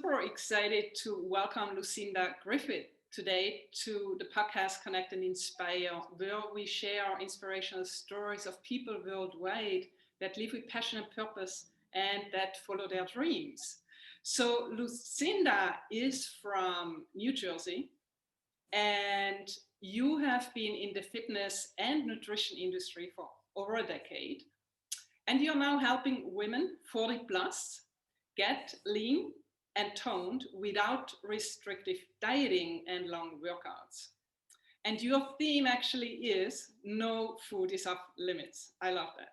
super excited to welcome Lucinda Griffith today to the podcast Connect and Inspire, where we share inspirational stories of people worldwide that live with passion and purpose and that follow their dreams. So Lucinda is from New Jersey, and you have been in the fitness and nutrition industry for over a decade. And you're now helping women 40 plus get lean and toned without restrictive dieting and long workouts. And your theme actually is no food is off limits. I love that.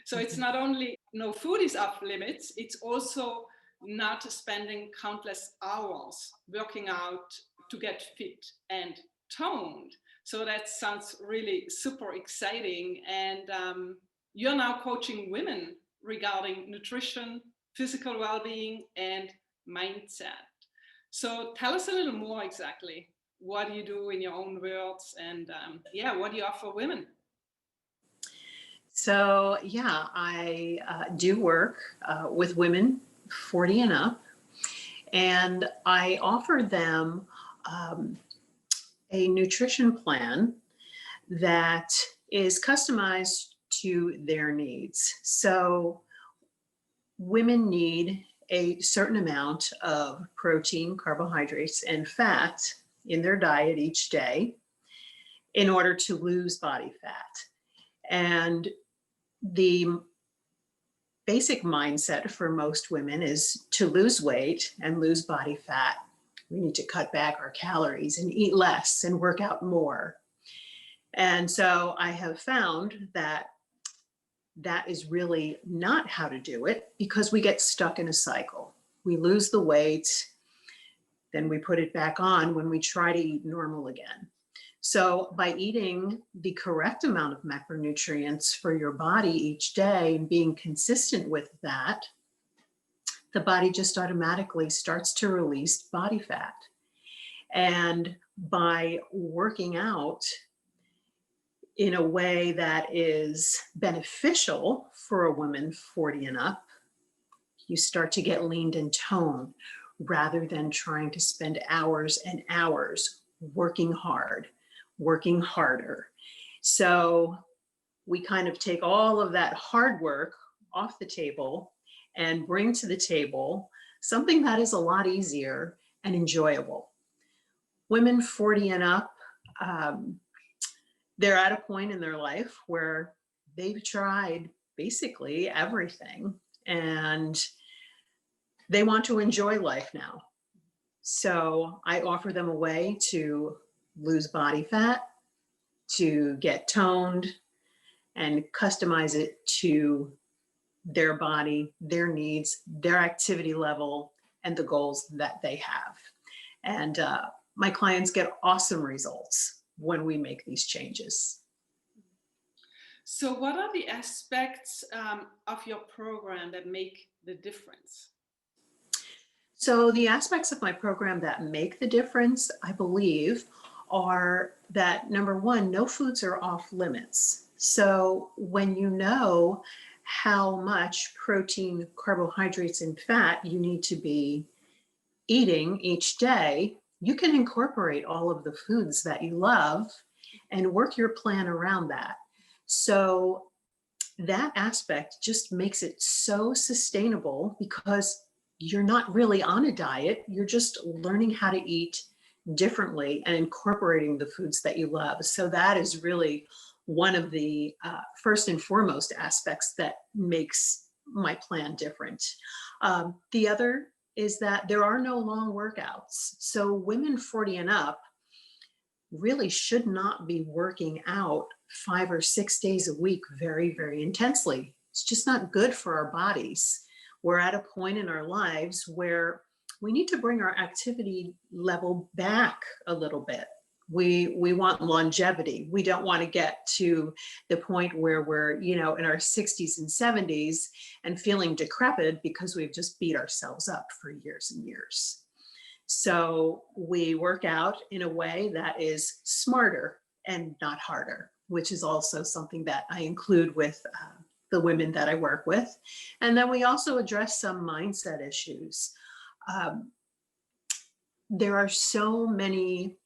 So it's not only no food is off limits, it's also not spending countless hours working out to get fit and toned. So that sounds really super exciting. And you're now coaching women regarding nutrition, physical well-being, and mindset. So tell us a little more exactly. What do you do in your own words? And what do you offer women? So I do work with women 40 and up, and I offer them a nutrition plan that is customized to their needs. So women need a certain amount of protein, carbohydrates, and fat in their diet each day in order to lose body fat. And the basic mindset for most women is to lose weight and lose body fat. We need to cut back our calories and eat less and work out more. And so I have found that that is really not how to do it, because we get stuck in a cycle. We lose the weight, then we put it back on when we try to eat normal again. So by eating the correct amount of macronutrients for your body each day and being consistent with that, the body just automatically starts to release body fat. And by working out in a way that is beneficial for a woman 40 and up, you start to get leaned and toned rather than trying to spend hours and hours working hard, working harder. So we kind of take all of that hard work off the table and bring to the table something that is a lot easier and enjoyable. Women 40 and up, they're at a point in their life where they've tried basically everything and they want to enjoy life now. So I offer them a way to lose body fat, to get toned, and customize it to their body, their needs, their activity level, and the goals that they have. And my clients get awesome results when we make these changes. So what are the aspects of your program that make the difference? So the aspects of my program that make the difference, I believe, are that number one, no foods are off limits. So when you know how much protein, carbohydrates, and fat you need to be eating each day, you can incorporate all of the foods that you love and work your plan around that. So that aspect just makes it so sustainable, because you're not really on a diet. You're just learning how to eat differently and incorporating the foods that you love. So that is really one of the first and foremost aspects that makes my plan different. The other is that there are no long workouts. So women 40 and up really should not be working out 5 or 6 days a week very, very intensely. It's just not good for our bodies. We're at a point in our lives where we need to bring our activity level back a little bit. We want longevity. We don't want to get to the point where we're, in our 60s and 70s and feeling decrepit because we've just beat ourselves up for years and years. So we work out in a way that is smarter and not harder, which is also something that I include with the women that I work with. And then we also address some mindset issues. there are so many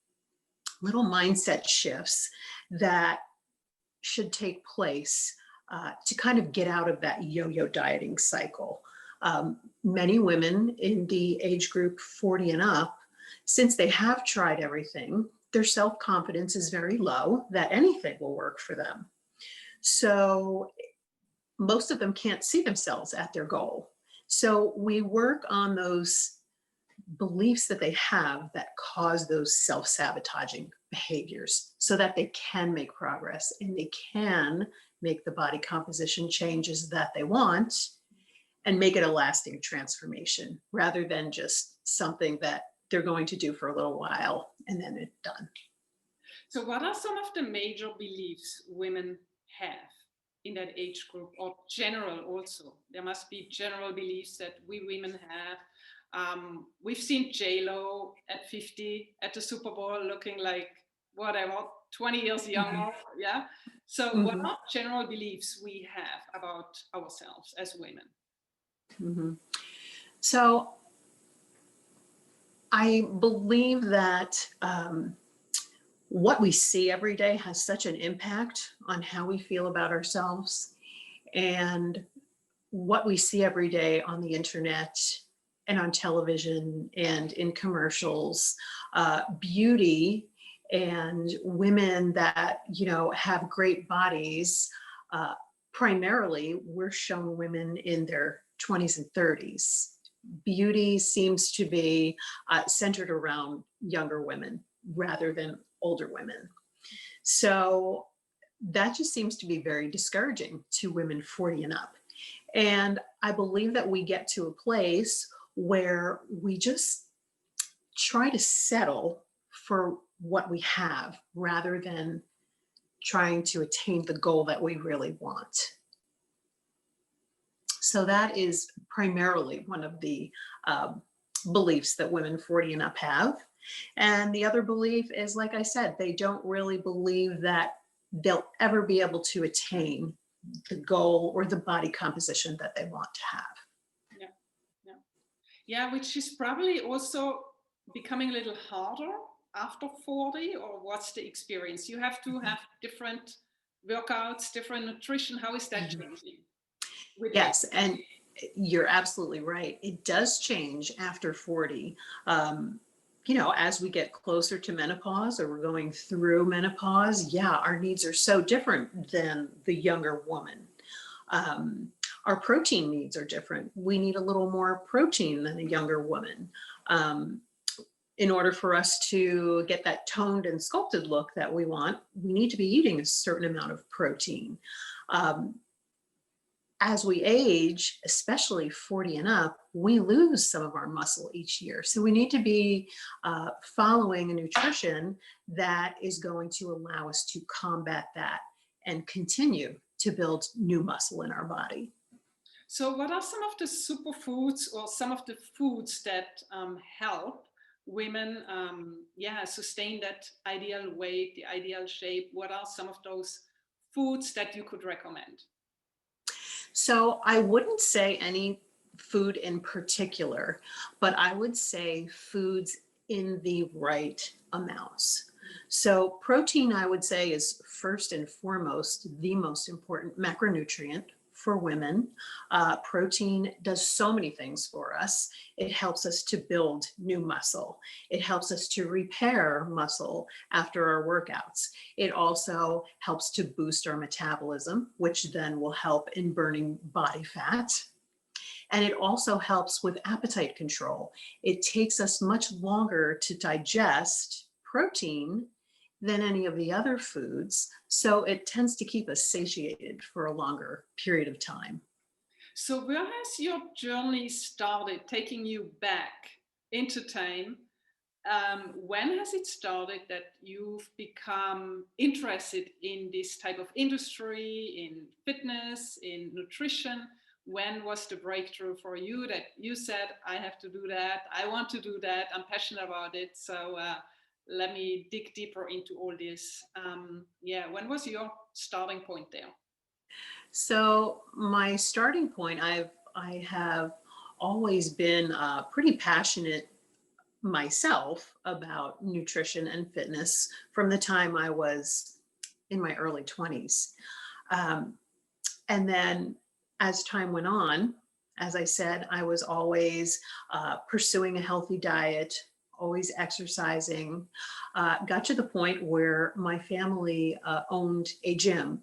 little mindset shifts that should take place to kind of get out of that yo-yo dieting cycle. Many women in the age group 40 and up, since they have tried everything, their self-confidence is very low that anything will work for them. So most of them can't see themselves at their goal. So we work on those beliefs that they have that cause those self-sabotaging behaviors so that they can make progress and they can make the body composition changes that they want and make it a lasting transformation rather than just something that they're going to do for a little while and then it's done. So what are some of the major beliefs women have in that age group, or general also? There must be general beliefs that we women have. We've seen J-Lo at 50 at the Super Bowl looking like whatever, 20 years younger. Yeah. So what Mhm. are general beliefs we have about ourselves as women? Mhm. So I believe that what we see every day has such an impact on how we feel about ourselves, and what we see every day on the internet and on television and in commercials, beauty and women that, you know, have great bodies. Uh, Primarily, we're shown women in their 20s and 30s. Beauty seems to be centered around younger women rather than older women. So that just seems to be very discouraging to women 40 and up. And I believe that we get to a place where we just try to settle for what we have rather than trying to attain the goal that we really want. So that is primarily one of the beliefs that women 40 and up have. And the other belief is, like I said, they don't really believe that they'll ever be able to attain the goal or the body composition that they want to have. Yeah, yeah, yeah, which is probably also becoming a little harder after 40, or what's the experience? You have to have different workouts, different nutrition. How is that Mhm. changing with age? Yes, and you're absolutely right. It does change after 40. Um, you know, as we get closer to menopause or we're going through menopause, yeah, our needs are so different than the younger woman. Um, our protein needs are different. We need a little more protein than a younger woman. Um, in order for us to get that toned and sculpted look that we want, we need to be eating a certain amount of protein. Um, as we age, especially 40 and up, we lose some of our muscle each year. So we need to be following a nutrition that is going to allow us to combat that and continue to build new muscle in our body. So, what are some of the superfoods or some of the foods that help women, yeah, sustain that ideal weight, the ideal shape? What are some of those foods that you could recommend? So I wouldn't say any food in particular, but I would say foods in the right amounts. So protein, I would say, is first and foremost the most important macronutrient for women. Protein does so many things for us. It helps us to build new muscle. It helps us to repair muscle after our workouts. It also helps to boost our metabolism, which then will help in burning body fat. And it also helps with appetite control. It takes us much longer to digest protein than any of the other foods. So it tends to keep us satiated for a longer period of time. So, where has your journey started, taking you back into time? When has it started that you've become interested in this type of industry, in fitness, in nutrition? When was the breakthrough for you that you said, I have to do that, I want to do that, I'm passionate about it, so let me dig deeper into all this? Yeah, when was your starting point there? So my starting point, I have always been pretty passionate myself about nutrition and fitness from the time I was in my early 20s. Um, and then as time went on, as I said, I was always pursuing a healthy diet, always exercising. Got to the point where my family owned a gym.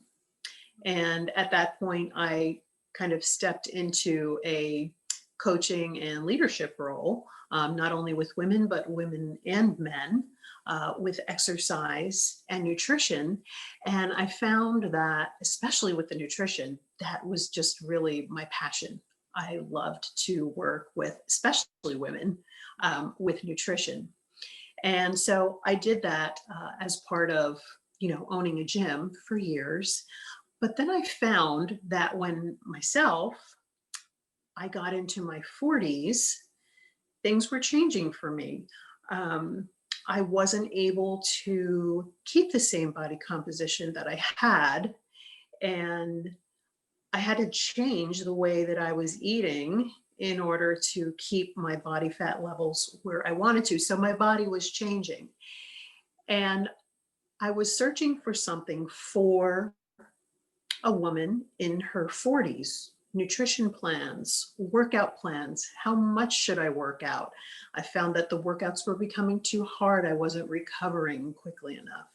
And at that point, I kind of stepped into a coaching and leadership role, not only with women, but women and men, with exercise and nutrition. And I found that, especially with the nutrition, that was just really my passion. I loved to work with, especially women, with nutrition. And so I did that as part of, owning a gym for years. But then I found that when I got into my 40s, things were changing for me. Um, I wasn't able to keep the same body composition that I had, and I had to change the way that I was eating in order to keep my body fat levels where I wanted to. So my body was changing. And I was searching for something for a woman in her 40s, nutrition plans, workout plans. How much should I work out? I found that the workouts were becoming too hard. I wasn't recovering quickly enough.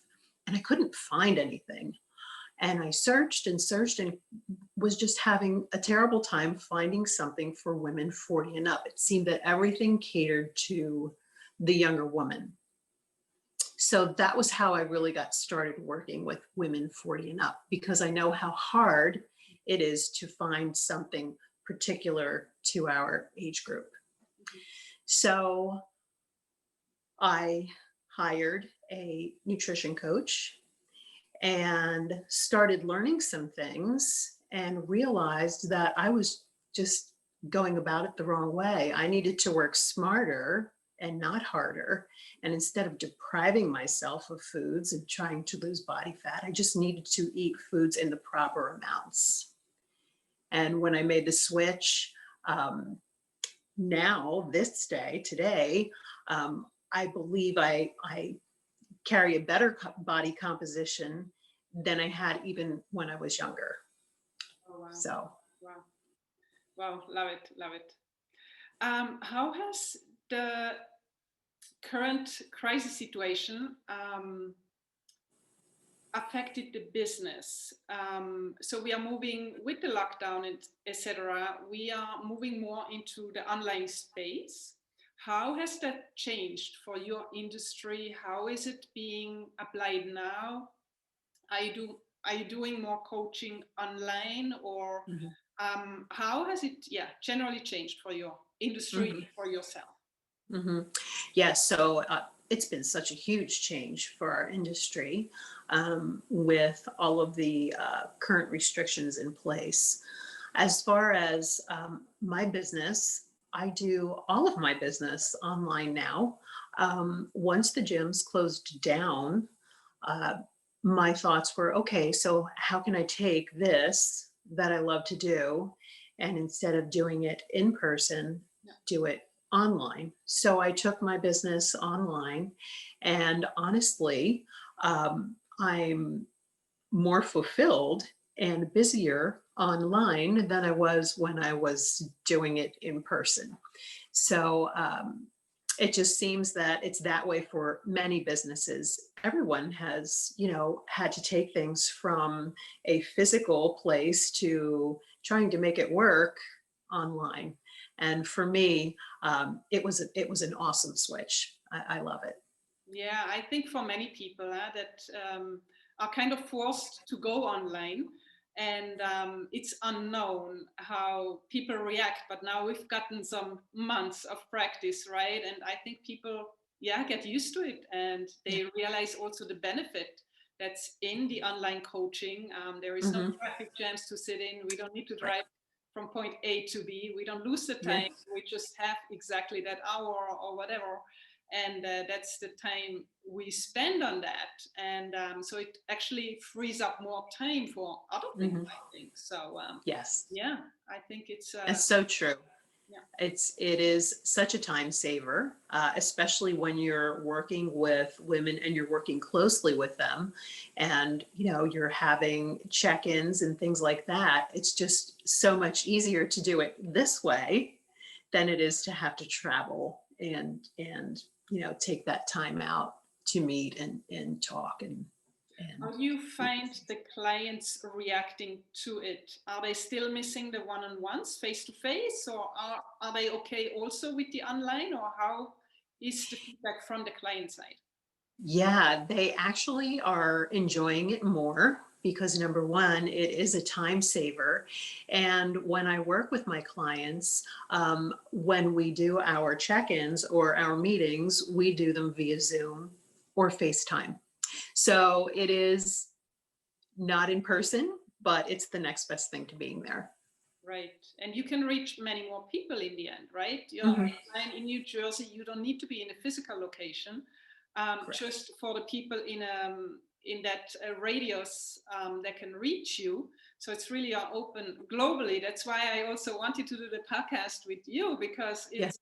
And I couldn't find anything. And I searched and searched and was just having a terrible time finding something for women 40 and up. It seemed that everything catered to the younger woman. So that was how I really got started working with women 40 and up, because I know how hard it is to find something particular to our age group. So I hired a nutrition coach and started learning some things and realized that I was just going about it the wrong way. I needed to work smarter and not harder. And instead of depriving myself of foods and trying to lose body fat, I just needed to eat foods in the proper amounts. And when I made the switch, today, I believe I carry a better body composition than I had even when I was younger. Oh, wow. So, Wow. Wow. Love it. Love it. How has the current crisis situation affected the business? So we are moving with the lockdown, etc. We are moving more into the online space. How has that changed for your industry? How is it being applied now? Are you doing more coaching online, or how has it, generally changed for your industry, for yourself? Yeah, so it's been such a huge change for our industry with all of the current restrictions in place. As far as my business, I do all of my business online now. Once the gyms closed down, uh, my thoughts were, okay, so how can I take this that I love to do, and instead of doing it in person, do it online? So I took my business online, and honestly, I'm more fulfilled and busier online than I was when I was doing it in person. So it just seems that it's that way for many businesses. Everyone has, had to take things from a physical place to trying to make it work online. And for me, it was an awesome switch. I love it. Yeah, I think for many people that are kind of forced to go online, and it's unknown how people react. But now we've gotten some months of practice, right? And I think people, get used to it, and they realize also the benefit that's in the online coaching. There is no traffic jams to sit in. We don't need to drive from point A to B. We don't lose the time. We just have exactly that hour or whatever, and that's the time we spend on that. And so it actually frees up more time for other things, I think. So Yes, yeah, I think it's it's so true. It is such a time saver, especially when you're working with women and you're working closely with them, and you're having check-ins and things like that. It's just so much easier to do it this way than it is to have to travel and take that time out to meet and talk and How do you find the clients reacting to it? Are they still missing the one-on-ones face to face, or are they okay also with the online, or how is the feedback from the client side? Yeah, they actually are enjoying it more because number one, it is a time saver. And when I work with my clients, when we do our check-ins or our meetings, we do them via Zoom or FaceTime. So it is not in person, but it's the next best thing to being there. Right. And you can reach many more people in the end, right? You're Mhm. in New Jersey, you don't need to be in a physical location. Correct. Just for the people in that radius that can reach you. So it's really open globally. That's why I also wanted to do the podcast with you, because Yeah. it's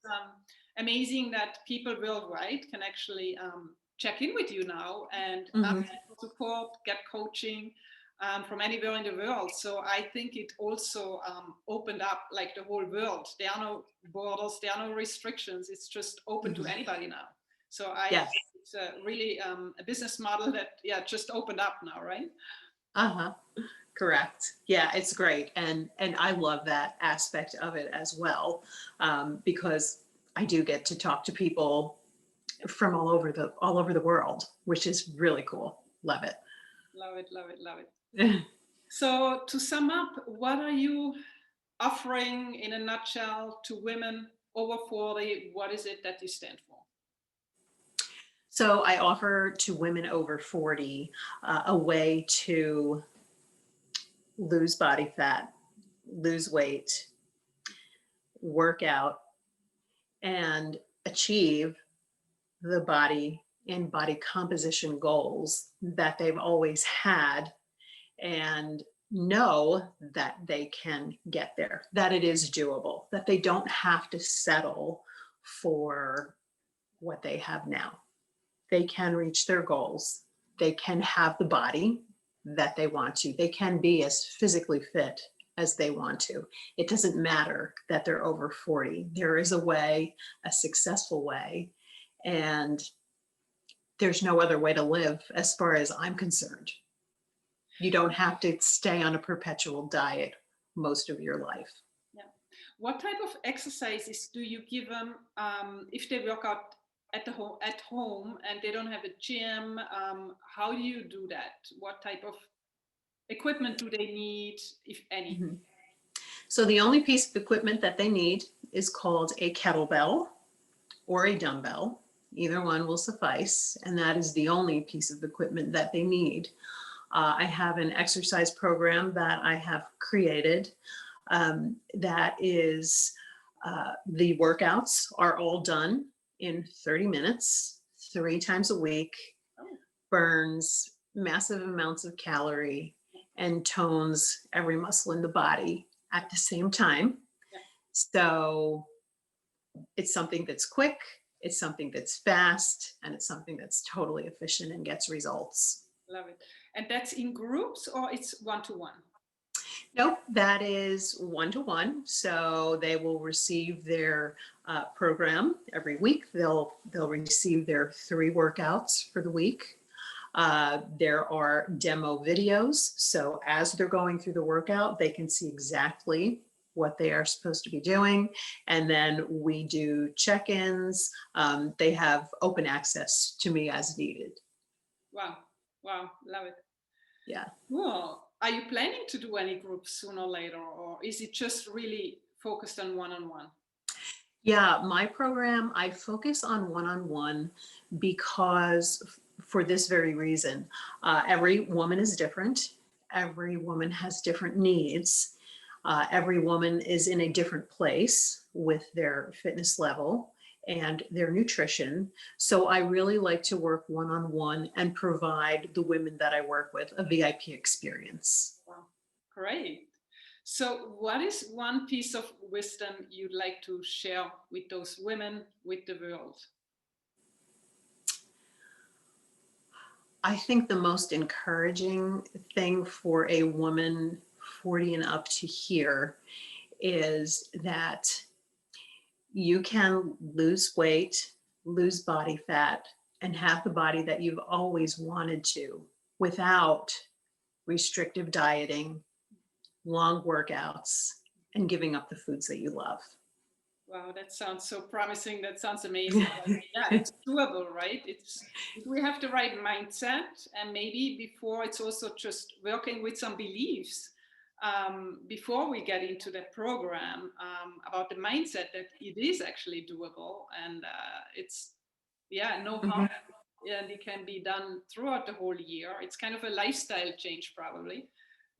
amazing that people worldwide can actually check in with you now and Mhm. ask for support, get coaching from anywhere in the world. So I think it also opened up like the whole world. There are no borders, there are no restrictions. It's just open to Mhm. anybody now. So I Yes. think it's really a business model that just opened up now, right? Uh-huh. Correct. Yeah, it's great. And I love that aspect of it as well, because I do get to talk to people from all over the world, which is really cool. Love it. Love it, love it, love it. So to sum up, what are you offering in a nutshell to women over 40? What is it that you stand for? So I offer to women over 40 a way to lose body fat, lose weight, work out, and achieve the body and body composition goals that they've always had, and know that they can get there, that it is doable, that they don't have to settle for what they have now. They can reach their goals. They can have the body that they want to. They can be as physically fit as they want to. It doesn't matter that they're over 40. There is a way, a successful way, and there's no other way to live as far as I'm concerned. You don't have to stay on a perpetual diet most of your life. Yeah. What type of exercises do you give them if they work out at home and they don't have a gym? How do you do that? What type of equipment do they need, if any? Mhm. So the only piece of equipment that they need is called a kettlebell or a dumbbell. Either one will suffice, and that is the only piece of equipment that they need. I have an exercise program that I have created that is the workouts are all done in 30 minutes, 3 times a week, Oh, burns massive amounts of calorie, and tones every muscle in the body at the same time. yeah, So it's something that's quick, it's something that's fast, and it's something that's totally efficient and gets results. love it. And that's in groups or it's one-to-one? Nope, that is one to one. So they will receive their program every week. They'll receive their 3 workouts for the week. There are demo videos. So as they're going through the workout, they can see exactly what they are supposed to be doing. And then we do check-ins. They have open access to me as needed. Wow, wow, love it. Yeah. Well, are you planning to do any groups sooner or later, or is it just really focused on one-on-one? Yeah, my program, I focus on one-on-one because for this very reason, every woman is different. Every woman has different needs. Every woman is in a different place with their fitness level and their nutrition. So I really like to work one-on-one and provide the women that I work with a VIP experience. Wow, great. So what is one piece of wisdom you'd like to share with those women, with the world? I think the most encouraging thing for a woman 40 and up to hear is that you can lose weight, lose body fat, and have the body that you've always wanted to without restrictive dieting, long workouts, and giving up the foods that you love. Wow, that sounds so promising. That sounds amazing. But yeah, it's doable, right? It's we have the right mindset, and maybe before it's also just working with some beliefs before we get into the program about the mindset that it is actually doable, and it's no harm, Mhm. and it can be done throughout the whole year. It's kind of a lifestyle change, probably.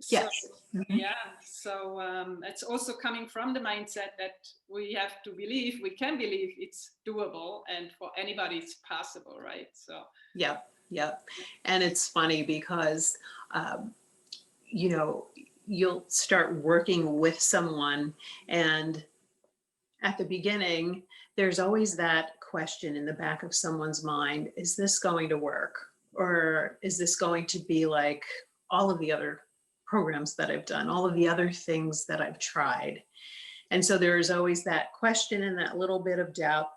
So Yes. Mhm. yeah, so it's also coming from the mindset that we have to believe, we can believe it's doable, and for anybody it's possible, right? So Yep. Yep. And it's funny because, um, you know, you'll start working with someone, and at the beginning, there's always that question in the back of someone's mind, is this going to work? Or is this going to be like all of the other programs that I've done, all of the other things that I've tried? And so there is always that question and that little bit of doubt.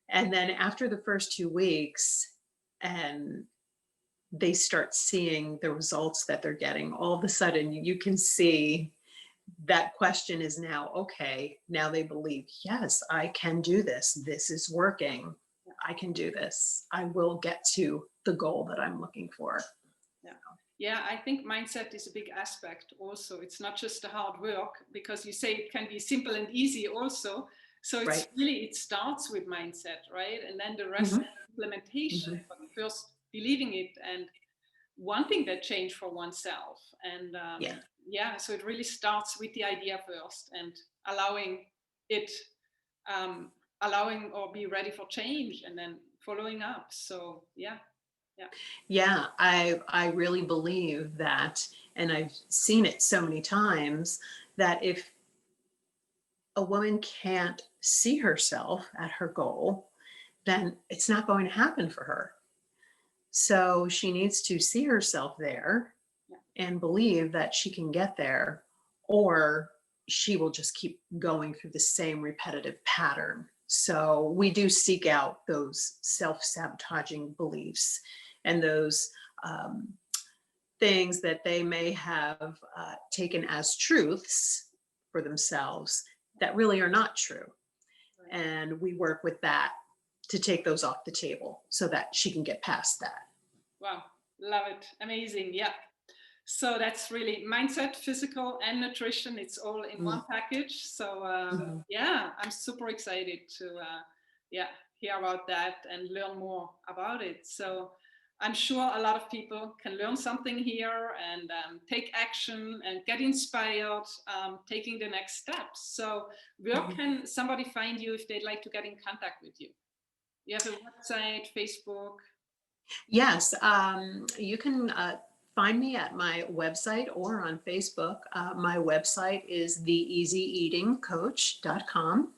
And then after the first 2 weeks, and they start seeing the results that they're getting, all of a sudden you can see that question is now okay. Now they believe, yes, I can do this. This is working. I can do this. I will get to the goal that I'm looking for. yeah. Yeah, I think mindset is a big aspect also. It's not just the hard work, because you say it can be simple and easy also. So it's Right. really, it starts with mindset, right? And then the rest Mm-hmm. implementation, Mm-hmm. but first believing it and wanting that change for oneself. And Yeah. yeah, so it really starts with the idea first, and allowing it, um, allowing or be ready for change, and then following up. So yeah, yeah. Yeah. I really believe that, and I've seen it so many times, that if a woman can't see herself at her goal, then it's not going to happen for her. So she needs to see herself there Yeah. and believe that she can get there, or she will just keep going through the same repetitive pattern. So we do seek out those self-sabotaging beliefs and those um, things that they may have taken as truths for themselves that really are not true. Right. And we work with that to take those off the table so that she can get past that. Wow, love it. Amazing. Yeah. So that's really mindset, physical, and nutrition. It's all in one package. So Mhm. yeah, I'm super excited to yeah, hear about that and learn more about it. So I'm sure a lot of people can learn something here and take action and get inspired, taking the next steps. So where Mhm. can somebody find you if they'd like to get in contact with you? You have a website, Facebook? Yes, you can find me at my website or on Facebook. My website is theeasyeatingcoach.com.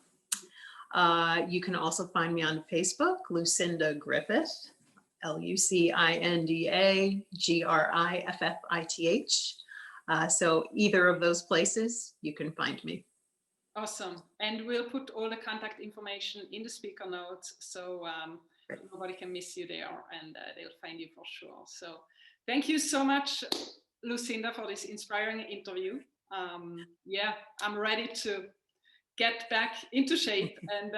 You can also find me on Facebook, Lucinda Griffith, LucindaGriffith. So either of those places, you can find me. Awesome. And we'll put all the contact information in the speaker notes, so nobody can miss you there, and they'll find you for sure. So thank you so much, Lucinda, for this inspiring interview. Yeah, I'm ready to get back into shape and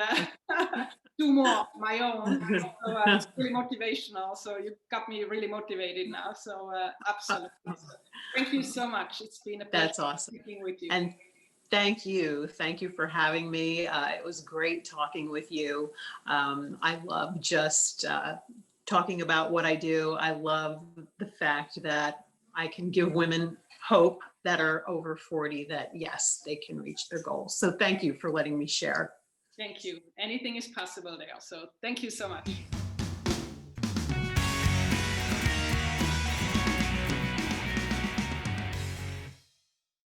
do more my own. So it's really motivational. So you got me really motivated now. So absolutely. So thank you so much. It's been a pleasure That's awesome. speaking with you. And thank you. Thank you for having me. It was great talking with you. I love just talking about what I do. I love the fact that I can give women hope that are over 40 that yes, they can reach their goals. So thank you for letting me share. Thank you. Anything is possible there. So thank you so much.